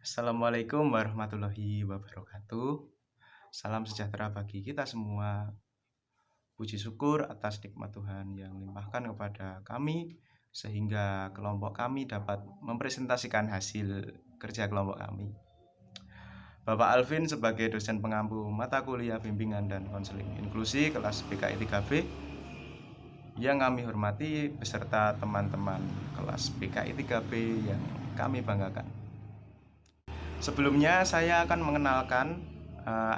Assalamualaikum warahmatullahi wabarakatuh. Salam sejahtera bagi kita semua. Puji syukur atas nikmat Tuhan yang limpahkan kepada kami sehingga kelompok kami dapat mempresentasikan hasil kerja kelompok kami. Bapak Alvin sebagai dosen pengampu mata kuliah bimbingan dan konseling inklusi kelas PKI 3B yang kami hormati beserta teman-teman kelas PKI 3B yang kami banggakan. Sebelumnya saya akan mengenalkan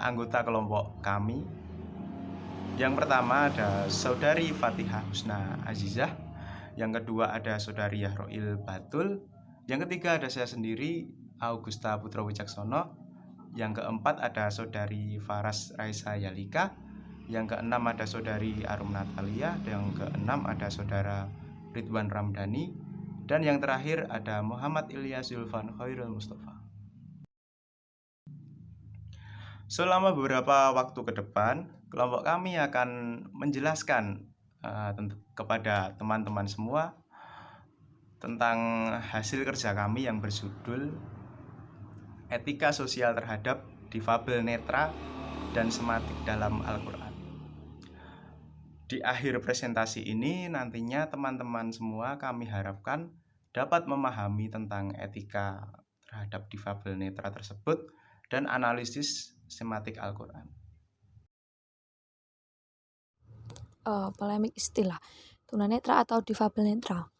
anggota kelompok kami. Yang pertama ada Saudari Fatihah Husna Azizah, yang kedua ada Saudari Yahroil Batul, yang ketiga ada saya sendiri Augusta Putra Wicaksono, yang keempat ada Saudari Faras Raisa Yalika, yang keenam ada Saudari Arum Natalia, yang keenam ada Saudara Ridwan Ramdhani, dan yang terakhir ada Muhammad Ilyas Zulfan Khairul Mustafa. Selama beberapa waktu ke depan, kelompok kami akan menjelaskan kepada teman-teman semua tentang hasil kerja kami yang berjudul Etika Sosial Terhadap Difabel Netra dan Sematik dalam Al-Quran. Di akhir presentasi ini nantinya teman-teman semua kami harapkan dapat memahami tentang etika terhadap difabel netra tersebut dan analisis sematik Al-Quran. Polemik istilah tunanetra atau difabel netra.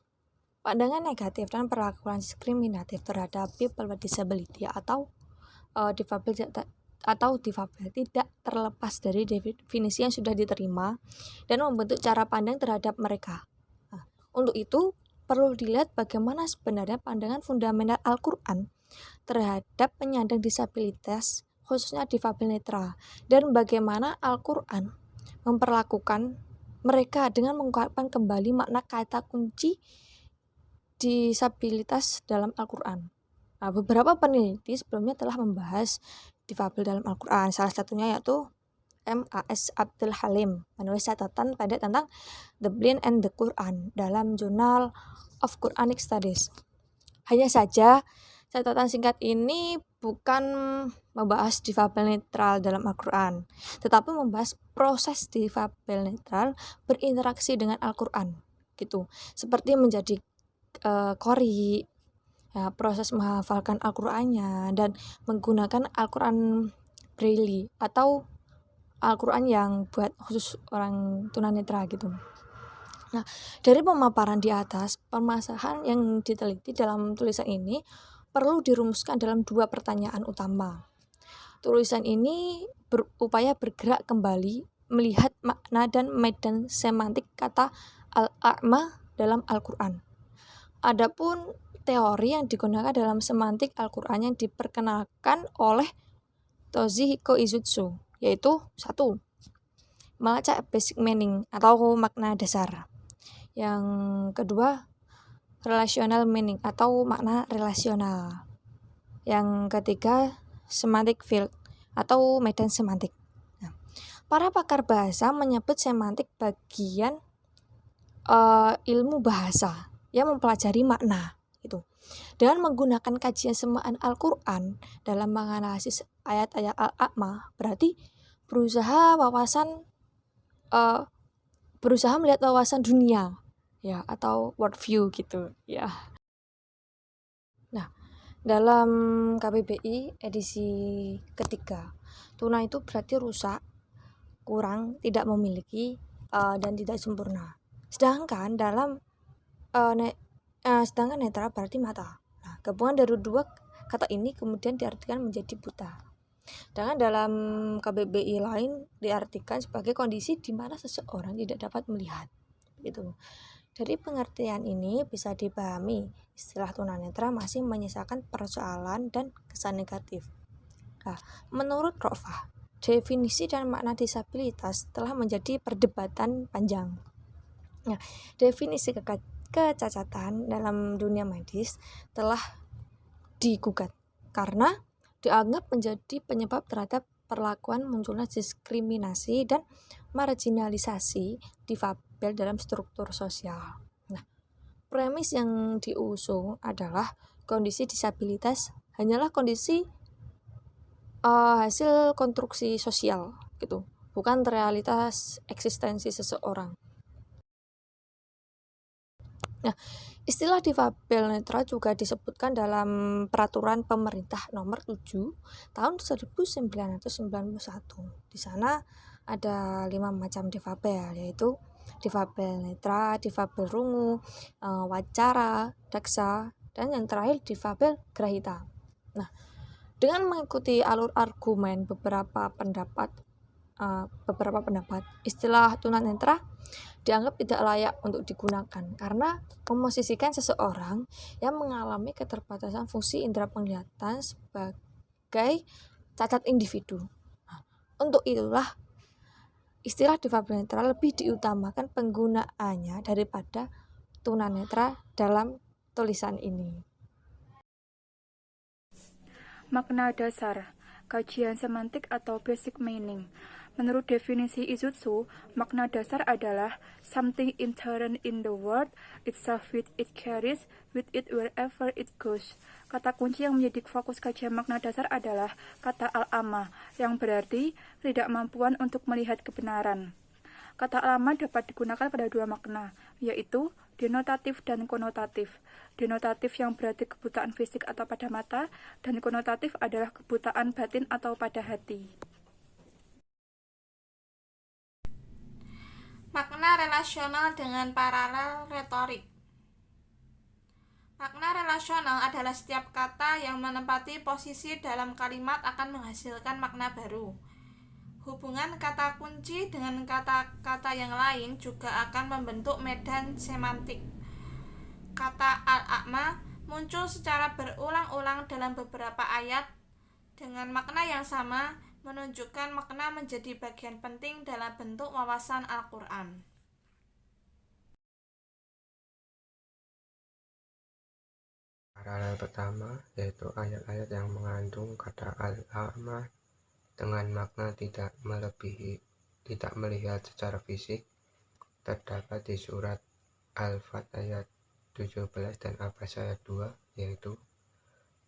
Pandangan negatif dan perlakuan diskriminatif terhadap people with disability atau difabel tidak terlepas dari definisi yang sudah diterima dan membentuk cara pandang terhadap mereka. Untuk itu perlu dilihat bagaimana sebenarnya pandangan fundamental Al-Quran terhadap penyandang disabilitas, khususnya difabel netra, dan bagaimana Al-Quran memperlakukan mereka dengan mengungkapkan kembali makna kata kunci disabilitas dalam Al-Quran. Nah, beberapa peneliti sebelumnya telah membahas difabel dalam Al-Quran. Salah satunya yaitu M.A.S. Abdul Halim menulis catatan pendek tentang The Blind and the Quran dalam Journal of Quranic Studies. Hanya saja catatan singkat ini bukan membahas difabel netral dalam Al-Quran, tetapi membahas proses difabel netral berinteraksi dengan Al-Quran, gitu. Seperti menjadi qori, ya, proses menghafalkan Al-Qurannya dan menggunakan Al-Quran Braille atau Al-Quran yang buat khusus orang tunanetra gitu. Nah, dari pemaparan di atas, permasalahan yang diteliti dalam tulisan ini perlu dirumuskan dalam dua pertanyaan utama. Tulisan ini berupaya bergerak kembali melihat makna dan medan semantik kata al-a'ma dalam Al-Quran. Adapun teori yang digunakan dalam semantik Al-Quran yang diperkenalkan oleh Toshihiko Izutsu, yaitu 1. Melacak basic meaning atau makna dasar. Yang kedua, relational meaning atau makna relasional. Yang ketiga, semantic field atau medan semantik. Nah, para pakar bahasa menyebut semantik bagian ilmu bahasa yang mempelajari makna itu. Dengan menggunakan kajian semaan Al-Quran dalam menganalisis ayat-ayat Al-A'ma, berarti berusaha melihat wawasan dunia, ya, atau worldview gitu, ya. Nah, dalam KBBI edisi ketiga, tuna itu berarti rusak, kurang, tidak memiliki, dan tidak sempurna. Sedangkan sedangkan netra berarti mata. Nah, gabungan dari dua kata ini kemudian diartikan menjadi buta. Sedangkan dalam KBBI lain diartikan sebagai kondisi di mana seseorang tidak dapat melihat. Gitu. Dari pengertian ini bisa dipahami istilah tunanetra masih menyisakan persoalan dan kesan negatif. Nah, menurut Rofah, definisi dan makna disabilitas telah menjadi perdebatan panjang. Nah, definisi kecacatan dalam dunia medis telah digugat karena dianggap menjadi penyebab terhadap perlakuan munculnya diskriminasi dan marginalisasi difabel dalam struktur sosial. Nah, premis yang diusung adalah kondisi disabilitas hanyalah kondisi hasil konstruksi sosial gitu, bukan realitas eksistensi seseorang. Nah, istilah difabel netral juga disebutkan dalam peraturan pemerintah nomor 7 tahun 1991. Di sana ada 5 macam difabel, yaitu difabel netra, difabel rungu, wacara, daksa, dan yang terakhir difabel grahita. Nah, dengan mengikuti alur argumen beberapa pendapat, istilah tunanetra dianggap tidak layak untuk digunakan karena memosisikan seseorang yang mengalami keterbatasan fungsi indera penglihatan sebagai cacat individu. Nah, untuk itulah istilah difabel netra lebih diutamakan penggunaannya daripada tunanetra dalam tulisan ini. Makna dasar, kajian semantik atau basic meaning. Menurut definisi Izutsu, makna dasar adalah something inherent in the word itself which it carries with it wherever it goes. Kata kunci yang menjadi fokus kajian makna dasar adalah kata al-amma, yang berarti ketidakmampuan untuk melihat kebenaran. Kata al-amma dapat digunakan pada dua makna, yaitu denotatif dan konotatif. Denotatif yang berarti kebutaan fisik atau pada mata, dan konotatif adalah kebutaan batin atau pada hati. Makna relasional dengan paralel retorik. Makna relasional adalah setiap kata yang menempati posisi dalam kalimat akan menghasilkan makna baru. Hubungan kata kunci dengan kata-kata yang lain juga akan membentuk medan semantik. Kata al-a'ma muncul secara berulang-ulang dalam beberapa ayat dengan makna yang sama, menunjukkan makna menjadi bagian penting dalam bentuk wawasan Al-Quran. Paralel pertama yaitu ayat-ayat yang mengandung kata al-a'ma dengan makna tidak melihat secara fisik terdapat di surat Al-Fat ayat 17 dan Abbas ayat 2, yaitu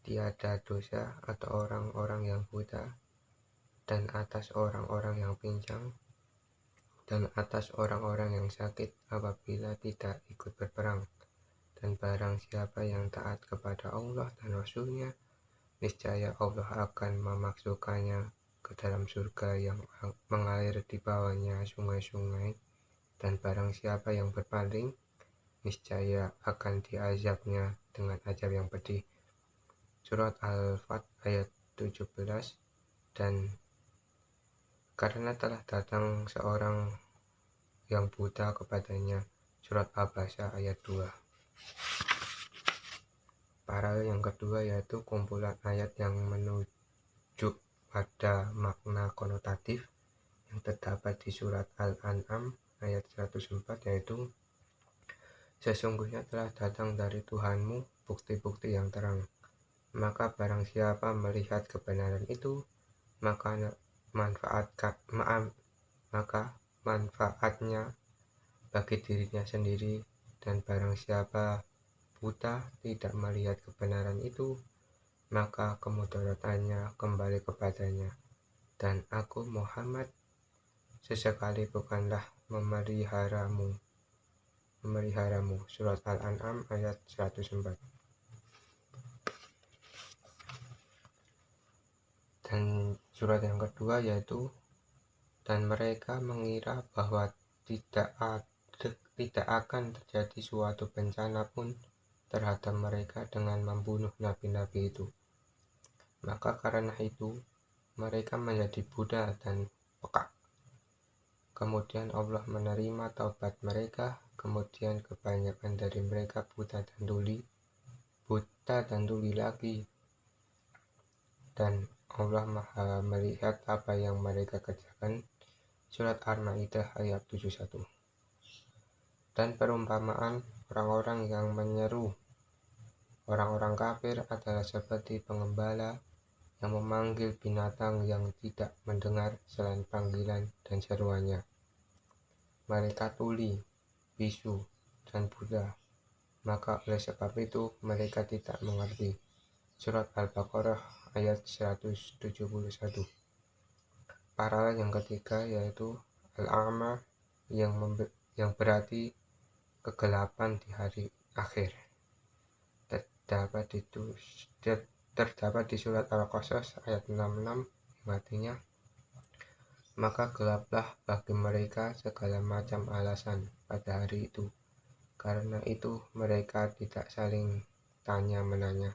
tiada dosa atau orang-orang yang buta dan atas orang-orang yang pincang dan atas orang-orang yang sakit apabila tidak ikut berperang. Dan barang siapa yang taat kepada Allah dan Rasul-Nya, niscaya Allah akan memasukkannya ke dalam surga yang mengalir di bawahnya sungai-sungai. Dan barang siapa yang berpaling, niscaya akan diazabnya dengan azab yang pedih. Surat Al-Fat ayat 17. Dan karena telah datang seorang yang buta kepadanya. Surat Al-Baqarah ayat 2. Paralel yang kedua yaitu kumpulan ayat yang menunjuk pada makna konotatif yang terdapat di surat Al-An'am ayat 104, yaitu sesungguhnya telah datang dari Tuhanmu bukti-bukti yang terang. Maka barang siapa melihat kebenaran itu, maka manfaatnya bagi dirinya sendiri, dan barang siapa buta tidak melihat kebenaran itu, maka kemudaratannya kembali kepadanya. Dan aku Muhammad sesekali bukanlah memeliharamu. Surat Al-An'am ayat 104. Dan surat yang kedua yaitu, dan mereka mengira bahwa tidak akan terjadi suatu bencana pun terhadap mereka dengan membunuh nabi-nabi itu. Maka karena itu mereka menjadi buta dan peka. Kemudian Allah menerima taubat mereka, kemudian kebanyakan dari mereka buta dan tuli lagi. Dan Allah Maha melihat apa yang mereka kerjakan. Surat Al-Maidah ayat 71. Dan perumpamaan orang-orang yang menyeru orang-orang kafir adalah seperti pengembala yang memanggil binatang yang tidak mendengar selain panggilan dan seruannya. Mereka tuli, bisu, dan buta, maka oleh sebab itu mereka tidak mengerti. Surat Al-Baqarah ayat 171. Paralel yang ketiga yaitu Al-A'ma yang berarti kegelapan di hari akhir. Terdapat di surat Al-Qasas ayat 66 yang artinya, maka gelaplah bagi mereka segala macam alasan pada hari itu. Karena itu mereka tidak saling tanya-menanya.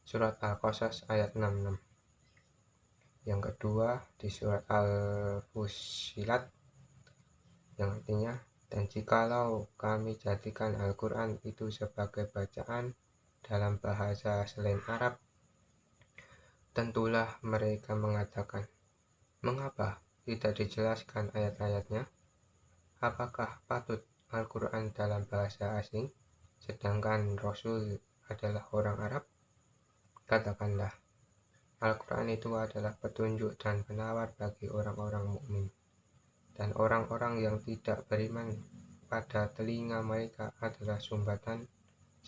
Surat Al-Qasas ayat 66. Yang kedua di surat Al-Fussilat yang artinya, dan jikalau kami jadikan Al-Quran itu sebagai bacaan dalam bahasa selain Arab, tentulah mereka mengatakan, mengapa tidak dijelaskan ayat-ayatnya? Apakah patut Al-Quran dalam bahasa asing, sedangkan Rasul adalah orang Arab? Katakanlah, Al-Quran itu adalah petunjuk dan penawar bagi orang-orang mukmin, dan orang-orang yang tidak beriman pada telinga mereka adalah sumbatan,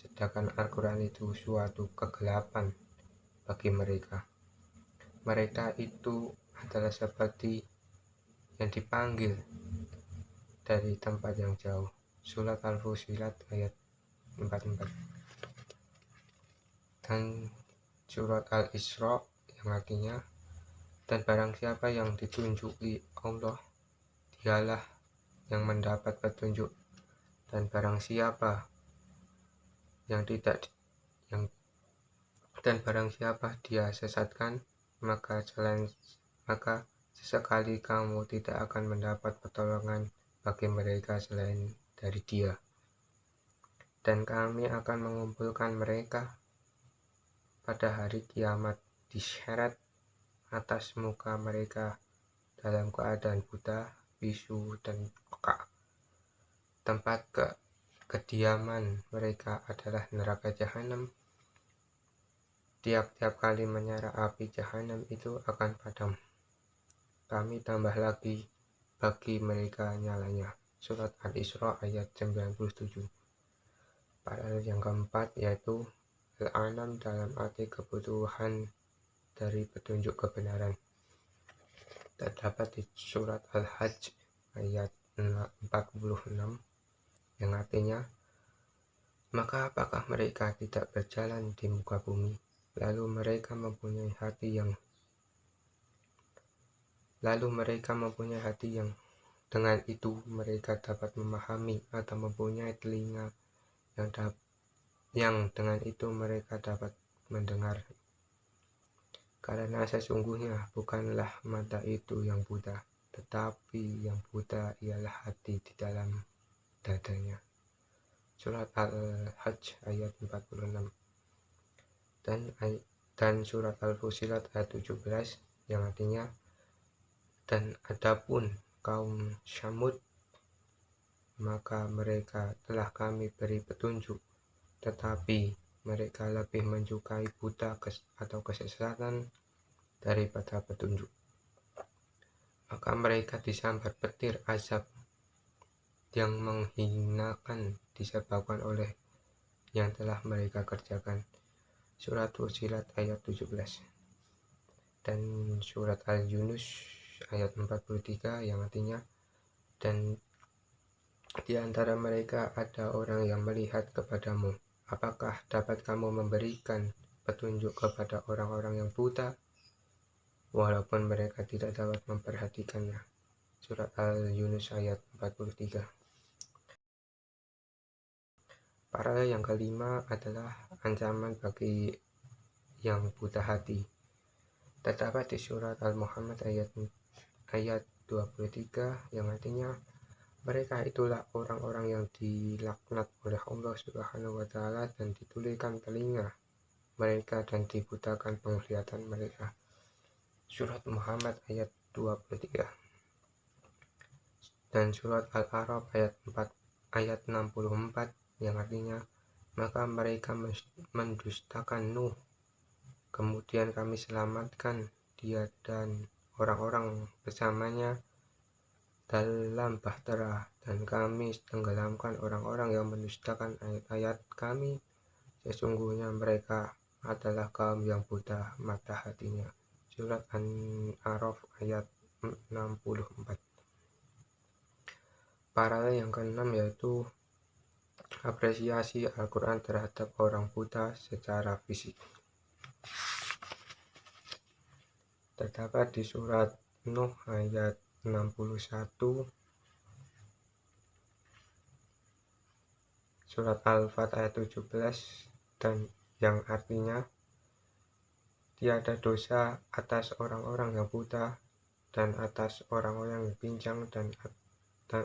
sedangkan Al-Quran itu suatu kegelapan bagi mereka. Mereka itu adalah seperti yang dipanggil dari tempat yang jauh. Surat Al-Fussilat ayat 44. Dan surat Al-Isra yang artinya, dan barang siapa yang ditunjuki Allah, dialah yang mendapat petunjuk, dan barang siapa dia sesatkan, maka sesekali kamu tidak akan mendapat pertolongan bagi mereka selain dari Dia. Dan kami akan mengumpulkan mereka pada hari kiamat diseret atas muka mereka dalam keadaan buta, bisu, dan peka. Tempat kediaman mereka adalah neraka jahanam. Tiap-tiap kali menyala api jahanam itu akan padam. Kami tambah lagi bagi mereka nyalanya. Surat Al-Isra ayat 97. Paralel yang keempat yaitu Al-Anam dalam arti kebutuhan dari petunjuk kebenaran. Terdapat di surat Al-Hajj ayat 46 yang artinya, maka apakah mereka tidak berjalan di muka bumi, lalu mereka mempunyai hati yang dengan itu mereka dapat memahami, atau mempunyai telinga yang dengan itu mereka dapat mendengar. Karena sesungguhnya bukanlah mata itu yang buta, tetapi yang buta ialah hati di dalam dadanya. Surat Al-Hajj ayat 46. Dan surat Al-Fussilat ayat 17 yang artinya, dan adapun kaum Syamud, maka mereka telah kami beri petunjuk, tetapi mereka lebih menyukai buta atau kesesatan daripada petunjuk. Maka mereka disambar petir azab yang menghinakan disebabkan oleh yang telah mereka kerjakan. Surat Fussilat ayat 17. Dan surat Al-Yunus ayat 43 yang artinya, dan di antara mereka ada orang yang melihat kepadamu, apakah dapat kamu memberikan petunjuk kepada orang-orang yang buta, walaupun mereka tidak dapat memperhatikannya. Surat Al-Yunus ayat 43. Paralel yang kelima adalah ancaman bagi yang buta hati. Terdapat di surat Al-Muhammad ayat 23 yang artinya, mereka itulah orang-orang yang dilaknat oleh Allah Subhanahu wa Ta'ala dan ditulikan telinga mereka dan dibutakan penglihatan mereka. Surat Muhammad ayat 23. Dan surat Al-A'raf ayat 64 yang artinya, maka mereka mendustakan Nuh, kemudian kami selamatkan dia dan orang-orang bersamanya dalam bahtera, dan kami tenggelamkan orang-orang yang mendustakan ayat-ayat kami. Sesungguhnya mereka adalah kaum yang buta mata hatinya. Surat An-A'raf ayat 64. Paralel yang keenam yaitu apresiasi Al-Quran terhadap orang buta secara fisik. Terdapat di surat Nuh ayat 61, surat Al-Fat ayat 17, dan yang artinya tiada dosa atas orang-orang yang buta dan atas orang-orang yang pincang dan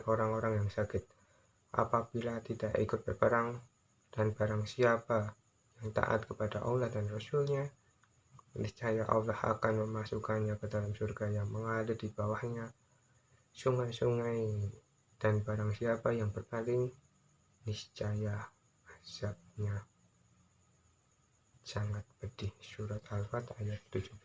orang-orang yang sakit apabila tidak ikut berperang, dan barang siapa yang taat kepada Allah dan Rasul-Nya, niscaya Allah akan memasukkannya ke dalam surga yang mengalir di bawahnya sungai-sungai, dan barang siapa yang berpaling, niscaya azabnya sangat pedih. Surat Al-Fat ayat 17.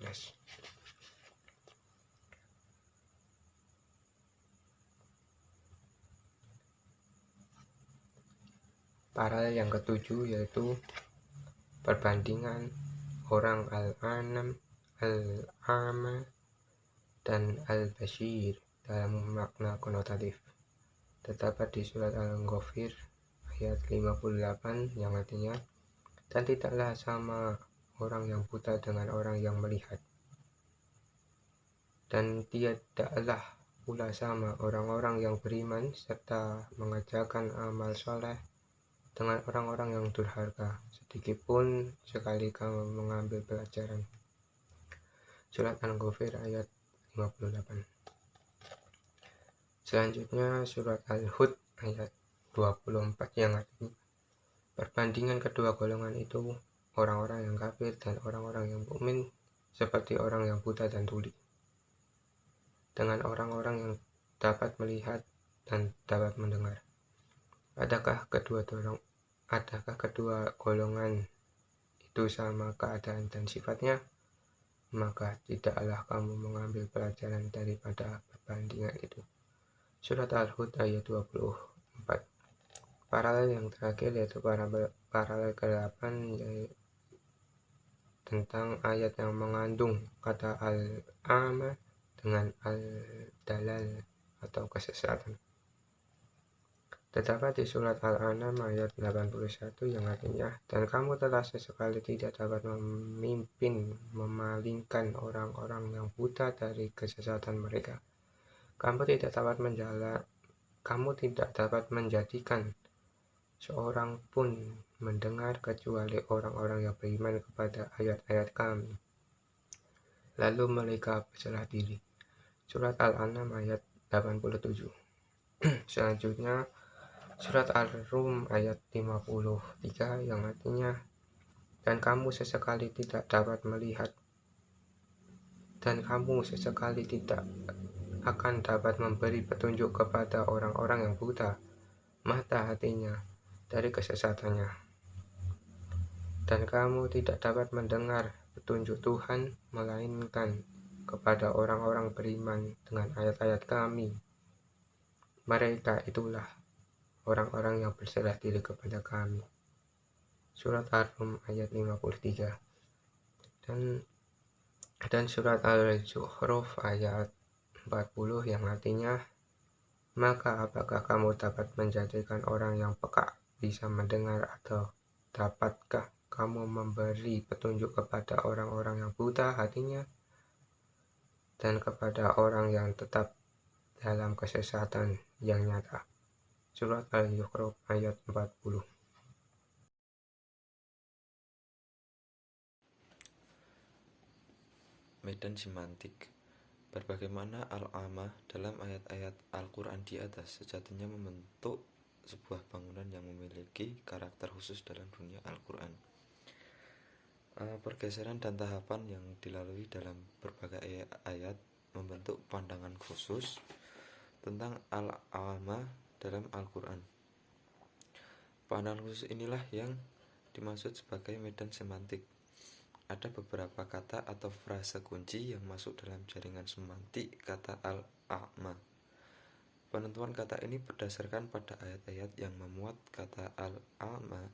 Paralel yang ketujuh yaitu perbandingan orang Al-Anam, Al-A'ma, dan Al-Bashir dalam makna konotatif. Terdapat di surat Al-Ghafir ayat 58 yang artinya, dan tidaklah sama orang yang buta dengan orang yang melihat, dan tidaklah pula sama orang-orang yang beriman serta mengerjakan amal soleh dengan orang-orang yang durhaka, sedikitpun sekali kamu mengambil pelajaran. Surat Al-Ghafir ayat 58. Selanjutnya surat Al-Hud ayat 24 yang artinya, perbandingan kedua golongan itu orang-orang yang kafir dan orang-orang yang mukmin seperti orang yang buta dan tuli, dengan orang-orang yang dapat melihat dan dapat mendengar. Adakah kedua golongan itu sama keadaan dan sifatnya? Maka tidaklah kamu mengambil pelajaran daripada perbandingan itu. Surat Al-Hud ayat 24. Paralel yang terakhir yaitu paralel ke-8 yaitu tentang ayat yang mengandung kata al-ama dengan al-dalal atau kesesatan. Terdapat di surat Al-An'am ayat 81 yang artinya, dan kamu telah sesekali tidak dapat memalingkan orang-orang yang buta dari kesesatan mereka. Kamu tidak dapat menjadikan seorang pun mendengar kecuali orang-orang yang beriman kepada ayat-ayat kami, lalu mereka berserah diri. Surat Al-An'am ayat 87. Selanjutnya surat Ar-Rum ayat 53 yang artinya, dan kamu sesekali tidak dapat melihat, dan kamu sesekali tidak akan dapat memberi petunjuk kepada orang-orang yang buta mata hatinya dari kesesatannya, dan kamu tidak dapat mendengar petunjuk Tuhan melainkan kepada orang-orang beriman dengan ayat-ayat kami. Mereka itulah orang-orang yang berserah diri kepada kami. Surat Ar-Rum ayat 53. Dan surat Al-Zukhruf ayat 40 yang artinya, maka apakah kamu dapat menjadikan orang yang peka bisa mendengar, atau dapatkah kamu memberi petunjuk kepada orang-orang yang buta hatinya dan kepada orang yang tetap dalam kesesatan yang nyata. Surat Al-Zukhruf ayat 40. Medan semantik. Berbagaimana al-amah dalam ayat-ayat Al-Quran di atas sejatinya membentuk sebuah bangunan yang memiliki karakter khusus dalam dunia Al-Quran. Pergeseran dan tahapan yang dilalui dalam berbagai ayat membentuk pandangan khusus tentang al-amah dalam Al-Quran. Pandangan khusus inilah yang dimaksud sebagai medan semantik. Ada beberapa kata atau frase kunci yang masuk dalam jaringan semantik kata al-a'ma. Penentuan kata ini berdasarkan pada ayat-ayat yang memuat kata al-a'ma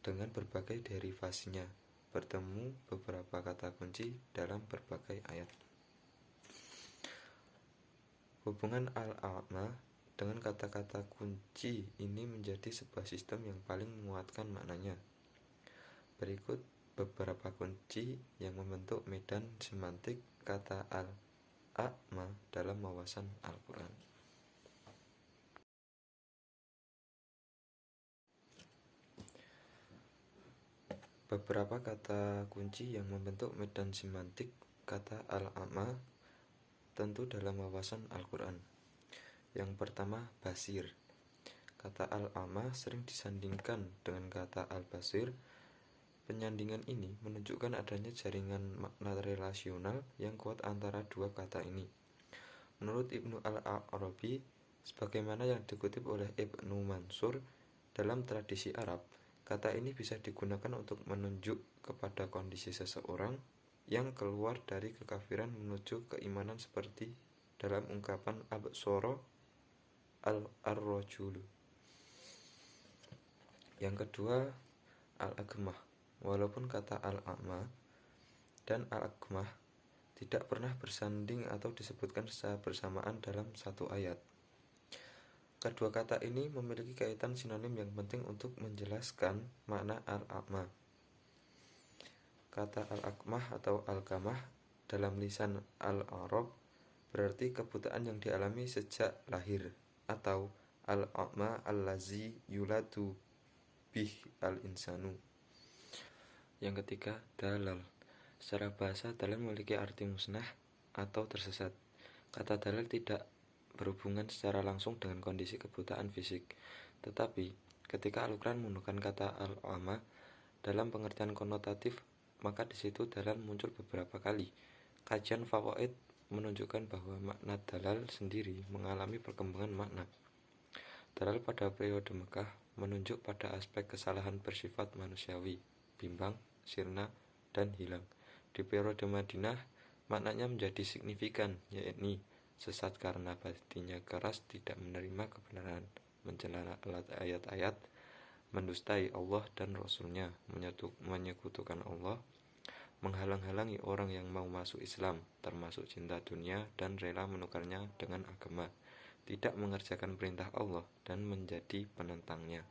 dengan berbagai derivasinya. bertemu beberapa kata kunci dalam berbagai ayat. Hubungan al-a'ma dengan kata-kata kunci ini menjadi sebuah sistem yang paling menguatkan maknanya. Berikut beberapa kunci yang membentuk medan semantik kata al-a'ma dalam wawasan Al-Quran. Beberapa kata kunci yang membentuk medan semantik kata al-a'ma tentu dalam wawasan Al-Quran. Yang pertama, basir. Kata al-a'ma sering disandingkan dengan kata al-basir. Penyandingan ini menunjukkan adanya jaringan makna relasional yang kuat antara dua kata ini. Menurut Ibnu al-Arabi, sebagaimana yang dikutip oleh Ibnu Mansur, dalam tradisi Arab, kata ini bisa digunakan untuk menunjuk kepada kondisi seseorang yang keluar dari kekafiran menuju keimanan seperti dalam ungkapan absara ar-rajulu. Yang kedua, al-agmah. Walaupun kata al-a'ma dan al-agmah tidak pernah bersanding atau disebutkan secara bersamaan dalam satu ayat, kedua kata ini memiliki kaitan sinonim yang penting untuk menjelaskan makna al-a'ma. Kata al-agmah atau al-gamah dalam lisan al-Arab berarti kebutaan yang dialami sejak lahir, atau al-a'ma allazi yuladu bih al-insanu. Yang ketiga, dalal. Secara bahasa, dalal memiliki arti musnah atau tersesat. Kata dalal tidak berhubungan secara langsung dengan kondisi kebutaan fisik, tetapi ketika Al-Quran menggunakan kata al-a'ma dalam pengertian konotatif, maka di situ dalal muncul beberapa kali. Kajian fawaid menunjukkan bahwa makna dalal sendiri mengalami perkembangan makna. Dalal pada periode Mekah menunjuk pada aspek kesalahan bersifat manusiawi, bimbang, sirna, dan hilang. Di periode Madinah, maknanya menjadi signifikan, yakni sesat karena batinnya keras, tidak menerima kebenaran, mencela ayat-ayat, mendustai Allah dan Rasulnya, menyekutukan Allah, menghalang-halangi orang yang mau masuk Islam, termasuk cinta dunia dan rela menukarnya dengan agama, tidak mengerjakan perintah Allah dan menjadi penentangnya.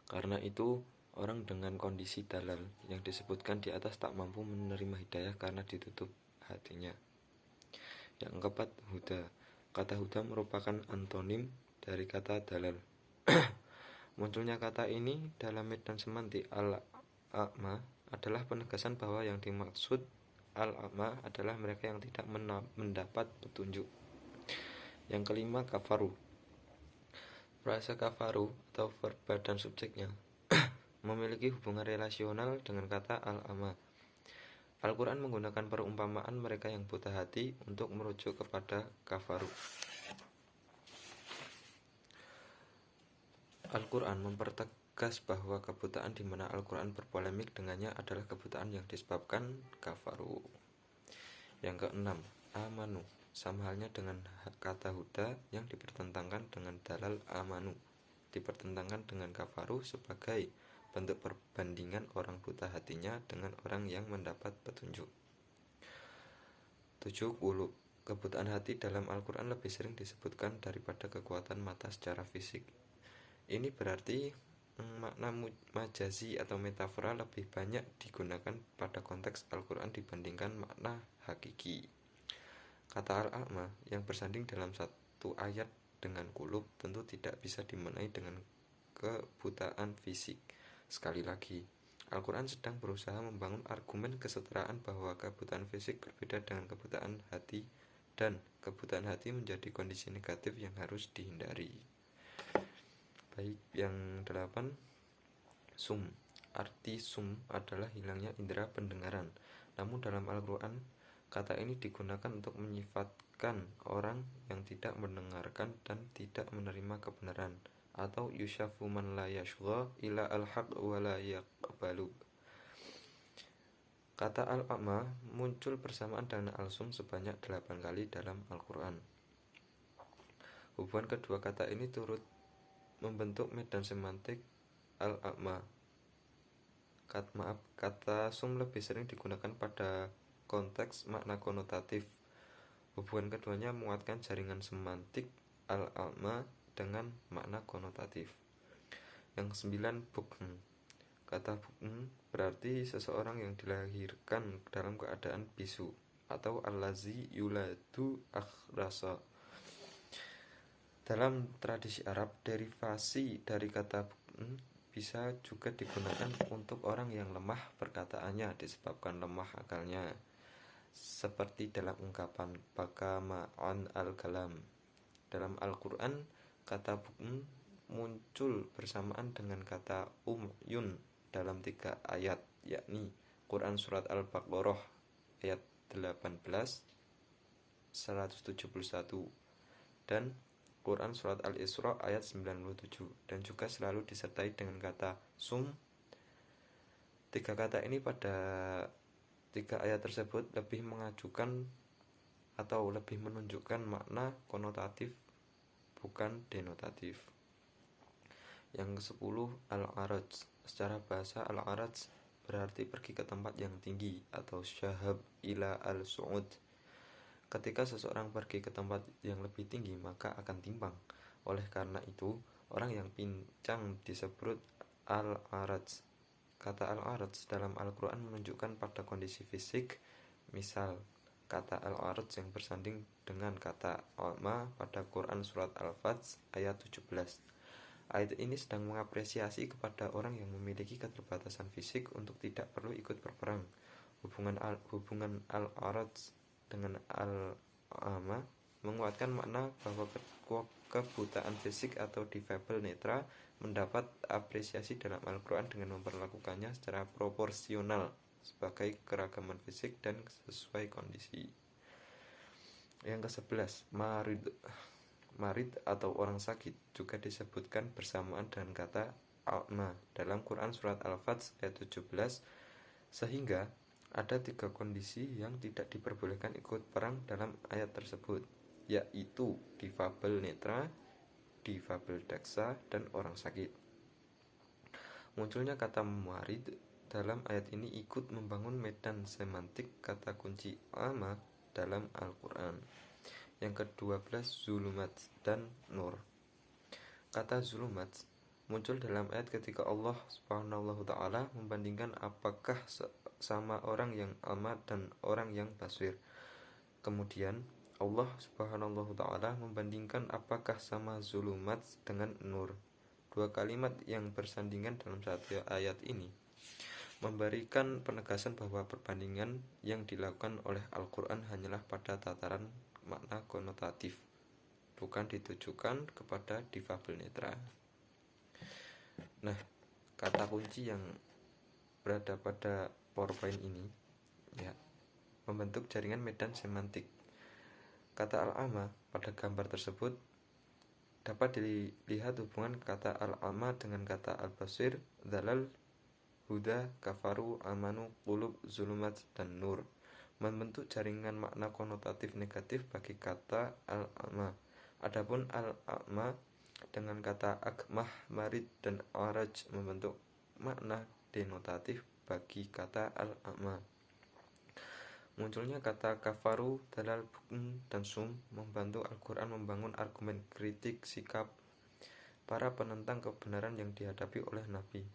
Karena itu, orang dengan kondisi dalal yang disebutkan di atas tak mampu menerima hidayah karena ditutup hatinya. Yang keempat, huda. Kata huda merupakan antonim dari kata dalal. Munculnya kata ini dalam medan semantik al-a'ma adalah penegasan bahwa yang dimaksud al-a'ma adalah mereka yang tidak mendapat petunjuk. Yang kelima, kafaru. Frasa kafaru atau verba dan subjeknya memiliki hubungan relasional dengan kata al-a'ma. Al-Quran menggunakan perumpamaan mereka yang buta hati untuk merujuk kepada kafaru. Al-Quran mempertegas bahwa kebutaan di mana Al-Quran berpolemik dengannya adalah kebutaan yang disebabkan kafaru. Yang keenam, amanu. Sama halnya dengan kata huda yang dipertentangkan dengan dalal amanu, dipertentangkan dengan kafaru sebagai bentuk perbandingan orang buta hatinya dengan orang yang mendapat petunjuk. 7. Qulub. Kebutaan hati dalam Al-Quran lebih sering disebutkan daripada kekuatan mata secara fisik. Ini berarti makna majazi atau metafora lebih banyak digunakan pada konteks Al-Quran dibandingkan makna hakiki. Kata al-a'ma yang bersanding dalam satu ayat dengan qulub tentu tidak bisa dimenai dengan kebutaan fisik. Sekali lagi, Al-Quran sedang berusaha membangun argumen kesetaraan bahwa kebutaan fisik berbeda dengan kebutaan hati, dan kebutaan hati menjadi kondisi negatif yang harus dihindari. Baik, yang 8, sum. Arti sum adalah hilangnya indera pendengaran. Namun dalam Al-Quran, kata ini digunakan untuk menyifatkan orang yang tidak mendengarkan dan tidak menerima kebenaran, atau yushafu man la yashgha ila al-haq wa la yaqbalu. Kata al-a'ma muncul bersamaan dengan al-sum sebanyak 8 kali dalam Al-Quran. Hubungan kedua kata ini turut membentuk medan semantik al-a'ma. Kata sum lebih sering digunakan pada konteks makna konotatif. Hubungan keduanya menguatkan jaringan semantik al-alma dengan makna konotatif. Yang 9, bukn. Kata bukn berarti seseorang yang dilahirkan dalam keadaan bisu atau allazi yuladu akhrasa. Dalam tradisi Arab, derivasi dari kata bukn bisa juga digunakan untuk orang yang lemah perkataannya disebabkan lemah akalnya, seperti dalam ungkapan baka ma'an al-kalam. Dalam Al-Quran, kata bukn muncul bersamaan dengan kata umyun dalam 3 ayat, yakni Quran Surat Al-Baqarah ayat 18, 171 dan Quran Surat Al-Isra ayat 97, dan juga selalu disertai dengan kata sum. 3 kata ini pada 3 ayat tersebut lebih mengajukan atau lebih menunjukkan makna konotatif bukan denotatif. Yang ke-10, al-araj. Secara bahasa al-araj berarti pergi ke tempat yang tinggi atau syahab ila al-su'ud. Ketika seseorang pergi ke tempat yang lebih tinggi maka akan timpang. Oleh karena itu, orang yang pincang disebut al-araj. Kata al-araj dalam Al-Quran menunjukkan pada kondisi fisik. Misal, kata al-araj yang bersanding dengan kata alma pada Quran Surat Al-Fajr ayat 17. Ayat ini sedang mengapresiasi kepada orang yang memiliki keterbatasan fisik untuk tidak perlu ikut berperang. Hubungan al-araj dengan al-ama menguatkan makna bahwa kebutaan fisik atau difabel netra mendapat apresiasi dalam Al-Quran dengan memperlakukannya secara proporsional sebagai keragaman fisik dan sesuai kondisi. Yang ke-11, marid atau orang sakit juga disebutkan bersamaan dengan kata a'ma dalam Quran Surat Al-Fajr ayat 17, sehingga ada 3 kondisi yang tidak diperbolehkan ikut perang dalam ayat tersebut, yaitu difabel netra, difabel daksa, dan orang sakit. Munculnya kata marid dalam ayat ini ikut membangun medan semantik kata kunci ama dalam Al-Quran. Yang ke-12, zulumat dan nur. Kata zulumat muncul dalam ayat ketika Allah Subhanahu wa ta'ala membandingkan apakah sama orang yang alma dan orang yang basir. Kemudian Allah Subhanahu wa ta'ala membandingkan apakah sama zulumat dengan nur. 2 kalimat yang bersandingan dalam satu ayat ini memberikan penegasan bahwa perbandingan yang dilakukan oleh Al-Quran hanyalah pada tataran makna konotatif, bukan ditujukan kepada difabel netra. Nah, kata kunci yang berada pada PowerPoint ini ya membentuk jaringan medan semantik. Kata al-ama pada gambar tersebut dapat dilihat hubungan kata al-ama dengan kata al-basir, dalal, huda, kafaru, amanu, qulub, zulumat, dan nur, membentuk jaringan makna konotatif negatif bagi kata al-ama. Adapun al-ama dengan kata akmah, marid, dan araj membentuk makna denotatif bagi kata al-ama. Munculnya kata kafaru, dalal, bukn, dan sum membantu Al-Quran membangun argumen kritik sikap para penentang kebenaran yang dihadapi oleh Nabi.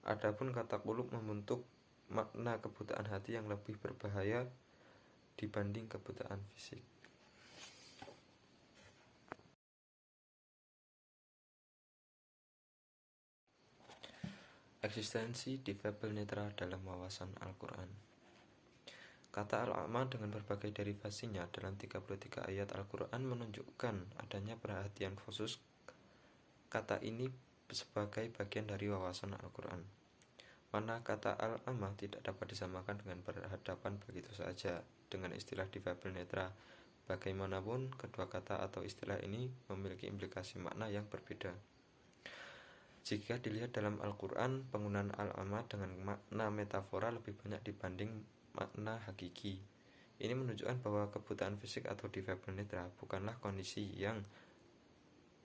Adapun kata qulub membentuk makna kebutaan hati yang lebih berbahaya dibanding kebutaan fisik. Eksistensi difabel netra dalam wawasan Al-Quran. Kata al-a'ma dengan berbagai derivasinya dalam 33 ayat Al-Quran menunjukkan adanya perhatian khusus kata ini sebagai bagian dari wawasan Al-Quran. Mana kata al-a'ma tidak dapat disamakan dengan berhadapan begitu saja dengan istilah difabel netra. Bagaimanapun, kedua kata atau istilah ini memiliki implikasi makna yang berbeda. Jika dilihat dalam Al-Quran, penggunaan al-ama dengan makna metafora lebih banyak dibanding makna hakiki. Ini menunjukkan bahwa kebutaan fisik atau difabel netra bukanlah kondisi yang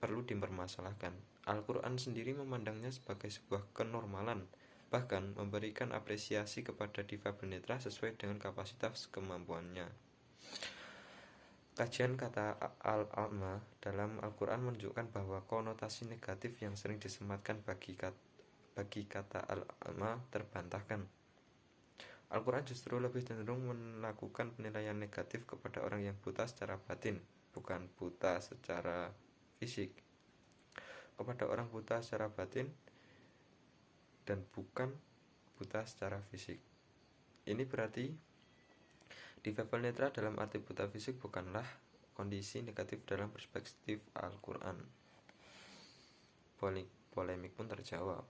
perlu dipermasalahkan. Al-Quran sendiri memandangnya sebagai sebuah kenormalan bahkan memberikan apresiasi kepada difabel netra sesuai dengan kapasitas kemampuannya. Kajian kata al-a'ma dalam Al-Quran menunjukkan bahwa konotasi negatif yang sering disematkan bagi kata al-a'ma terbantahkan. Al-Quran justru lebih cenderung melakukan penilaian negatif kepada orang yang buta secara batin, bukan buta secara fisik. Kepada orang buta secara batin dan bukan buta secara fisik. Ini berarti difabel netra dalam arti buta fisik bukanlah kondisi negatif dalam perspektif Al-Quran. Polemik pun terjawab.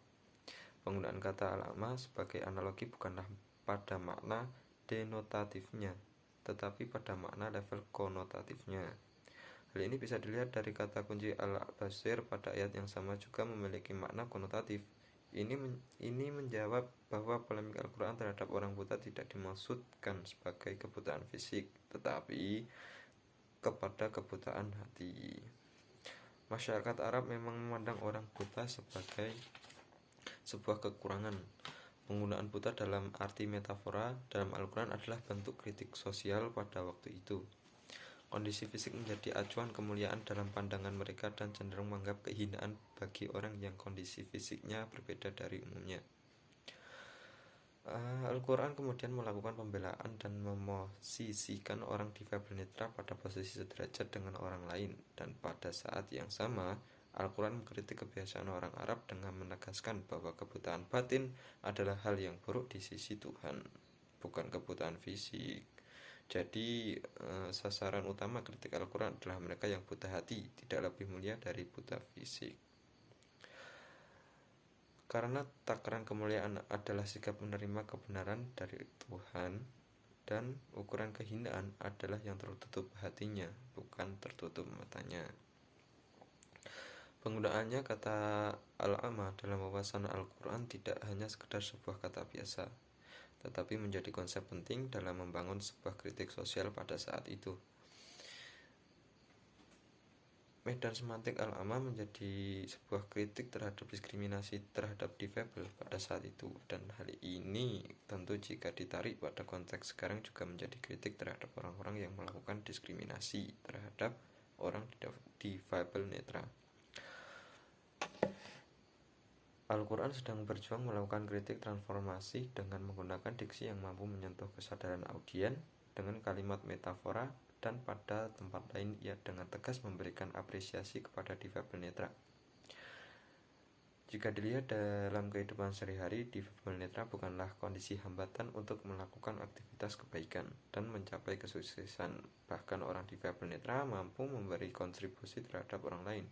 Penggunaan kata al-a'ma sebagai analogi bukanlah pada makna denotatifnya, tetapi pada makna level konotatifnya. Hal ini bisa dilihat dari kata kunci al-basir pada ayat yang sama juga memiliki makna konotatif. Ini menjawab bahwa polemik Al-Quran terhadap orang buta tidak dimaksudkan sebagai kebutaan fisik, tetapi kepada kebutaan hati. Masyarakat Arab memang memandang orang buta sebagai sebuah kekurangan. Penggunaan buta dalam arti metafora dalam Al-Quran adalah bentuk kritik sosial pada waktu itu. Kondisi fisik menjadi acuan kemuliaan dalam pandangan mereka dan cenderung menganggap kehinaan bagi orang yang kondisi fisiknya berbeda dari umumnya. Al-Quran kemudian melakukan pembelaan dan memosisikan orang difabel netra pada posisi sederajat dengan orang lain, dan pada saat yang sama Al-Quran mengkritik kebiasaan orang Arab dengan menegaskan bahwa kebutaan batin adalah hal yang buruk di sisi Tuhan, bukan kebutaan fisik. Jadi sasaran utama kritik Al-Quran adalah mereka yang buta hati, tidak lebih mulia dari buta fisik. Karena takaran kemuliaan adalah sikap menerima kebenaran dari Tuhan, dan ukuran kehinaan adalah yang tertutup hatinya, bukan tertutup matanya. Penggunaannya kata al-a'ma dalam wawasan Al-Quran tidak hanya sekedar sebuah kata biasa, tetapi menjadi konsep penting dalam membangun sebuah kritik sosial pada saat itu. Medan semantik al-a'ma menjadi sebuah kritik terhadap diskriminasi terhadap difabel pada saat itu, dan hal ini tentu jika ditarik pada konteks sekarang juga menjadi kritik terhadap orang-orang yang melakukan diskriminasi terhadap orang difabel netra. Al-Quran sedang berjuang melakukan kritik transformasi dengan menggunakan diksi yang mampu menyentuh kesadaran audien dengan kalimat metafora, dan pada tempat lain ia dengan tegas memberikan apresiasi kepada difabel netra. Jika dilihat dalam kehidupan sehari-hari, difabel netra bukanlah kondisi hambatan untuk melakukan aktivitas kebaikan dan mencapai kesuksesan. Bahkan orang difabel netra mampu memberi kontribusi terhadap orang lain.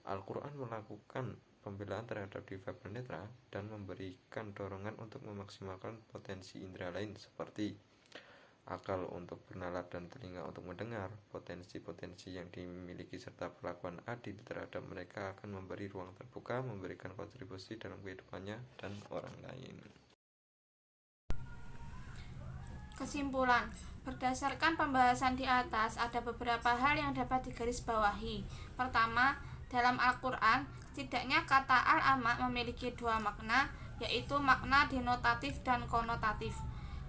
Al-Quran melakukan pembelaan terhadap difabel netra dan memberikan dorongan untuk memaksimalkan potensi indera lain seperti akal untuk bernalar dan telinga untuk mendengar. Potensi-potensi yang dimiliki serta perlakuan adil terhadap mereka akan memberi ruang terbuka, memberikan kontribusi dalam kehidupannya dan orang lain. Kesimpulan, berdasarkan pembahasan di atas, ada beberapa hal yang dapat digarisbawahi. Pertama, dalam Al-Quran, setidaknya kata al-a'ma memiliki dua makna, yaitu makna denotatif dan konotatif.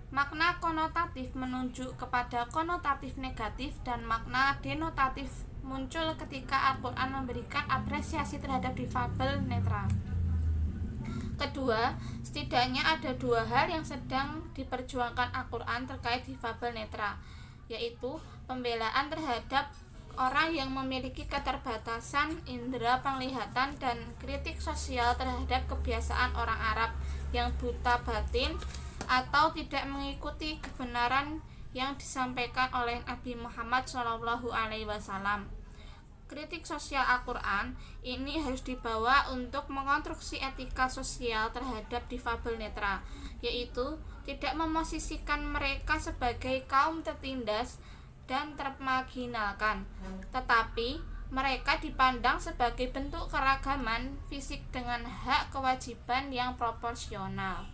Makna konotatif menunjuk kepada konotatif negatif, dan makna denotatif muncul ketika Al-Quran memberikan apresiasi terhadap difabel netra. Kedua, setidaknya ada dua hal yang sedang diperjuangkan Al-Quran terkait difabel netra, yaitu pembelaan terhadap orang yang memiliki keterbatasan indera penglihatan dan kritik sosial terhadap kebiasaan orang Arab yang buta batin atau tidak mengikuti kebenaran yang disampaikan oleh Nabi Muhammad SAW. Kritik sosial Al-Quran ini harus dibawa untuk mengonstruksi etika sosial terhadap difabel netra, yaitu tidak memosisikan mereka sebagai kaum tertindas dan termarginalkan, tetapi mereka dipandang sebagai bentuk keragaman fisik dengan hak kewajiban yang proporsional.